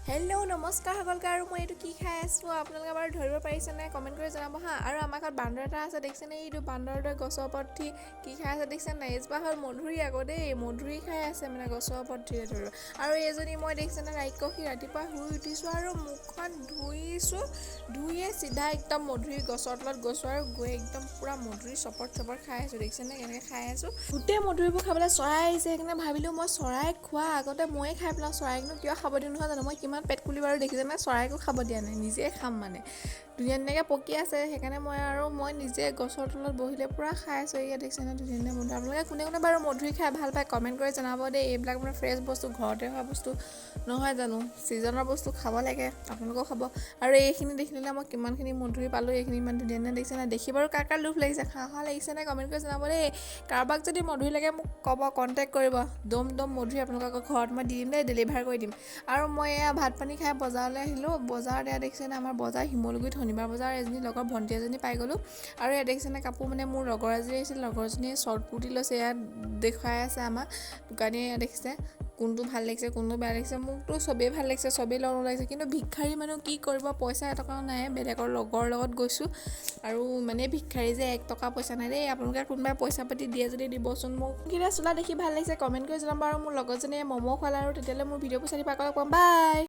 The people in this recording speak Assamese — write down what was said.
হেল্ল' নমস্কাৰ সকলোকে আৰু মই এইটো কি খাই আছোঁ আপোনালোকে বাৰু ধৰিব পাৰিছে নাই কমেণ্ট কৰি জনাব হা। আৰু আমাৰ ঘৰত বান্দৰ এটা আছে দেখিছেনে, এইটো বান্দৰটোৱে গছৰ ওপৰত উঠি কি খাই আছে দেখিছে নাই। এজোপা হ'ল মধুৰি আকৌ দেই, মধুৰি খাই আছে মানে গছৰ ওপৰত উঠি ধৰিব। আৰু এইজনী মই দেখিছেনে ৰাক্ষসী, ৰাতিপুৱা শুই উঠিছোঁ আৰু মুখখন ধুইয়ে চিধা একদম মধুৰি গছৰ তলত গৈছোঁ আৰু গৈ একদম পূৰা মধুৰি চপৰত খাই আছোঁ দেখিছেনে কেনেকৈ খাই আছোঁ। গোটেই মধুৰিবোৰ খাবলৈ চৰাই আহিছে, সেইকাৰণে ভাবিলোঁ মই চৰাইক খোৱা আগতে ময়ে খাই পেলাওঁ। চৰাইকনো কিয় খাব দিওঁ নহয় জানো, মই কিমান পেট কুলি বাৰু দেখিছে নাই, চৰাইকো খাব দিয়া নাই, নিজে খাম মানে। ধুনীয়াকৈ পকি আছে সেইকাৰণে মই নিজে গছৰ তলত বহিলে পূৰা খাই আছোঁ। ইয়াত দেখিছেনে ধুনীয়া মধুৰি। আপোনালোকে কোনে বাৰু মধুৰি খাই ভাল পায় কমেণ্ট কৰি জনাব দেই। এইবিলাক মানে ফ্ৰেছ বস্তু, ঘৰতে হোৱা বস্তু নহয় জানো, ছিজনৰ বস্তু খাব লাগে, আপোনালোকেও খাব। আৰু এইখিনি দেখিলে মই কিমানখিনি মধুৰি পালোঁ, এইখিনি ইমান ধুনীয়া দেখিছে নাই। দেখি বাৰু কাৰ লোভ লাগিছে, খাওঁ লাগিছে নে কমেণ্ট কৰি জনাব দেই। কাৰোবাক যদি মধুৰি লাগে মোক ক'ব, কণ্টেক্ট কৰিব, দম মধুৰি আপোনালোকৰ ঘৰত মই দি দিম দেই, ডেলিভাৰ কৰি দিম। আৰু মই এয়া ভাত পানী খাই বজাৰলৈ আহিলোঁ। বজাৰত এয়া দেখিছেনে আমাৰ বজাৰ শিমলুগুৰিত শনিবাৰ বজাৰ, এজনী লগৰ ভণ্টি এজনী পাই গ'লোঁ। আৰু এয়া দেখিছেনে কাপোৰ মানে মোৰ লগৰ এজনী আহিছিল, লগৰজনীয়ে শ্বৰ্ট কুৰ্তি লৈছে, ইয়াত দেখুৱাই আছে আমাক দোকানীয়ে। এয়া দেখিছে কোনটো ভাল লাগিছে কোনটো বেয়া লাগিছে, মোকতো চবেই ভাল লাগিছে, চবেই ল'ব লাগিছে। কিন্তু ভিক্ষাৰী মানুহ কি কৰিব, পইচা এটকাও নাই, বেলেগৰ লগৰ লগত গৈছোঁ আৰু মানে ভিক্ষাৰী যে 1 টকা পইচা নাই দেই। আপোনালোকে কোনোবাই পইচা পাতি দিয়ে যদি দিবচোন মোক। কিনে চোলা দেখি ভাল লাগিছে কমেণ্ট কৰি জনাব। আৰু মোৰ লগৰজনীয়ে ম'ম' খোৱালে, আৰু তেতিয়ালৈ মোৰ ভিডিঅ'বোৰ চাই পাই ক'ম বাই।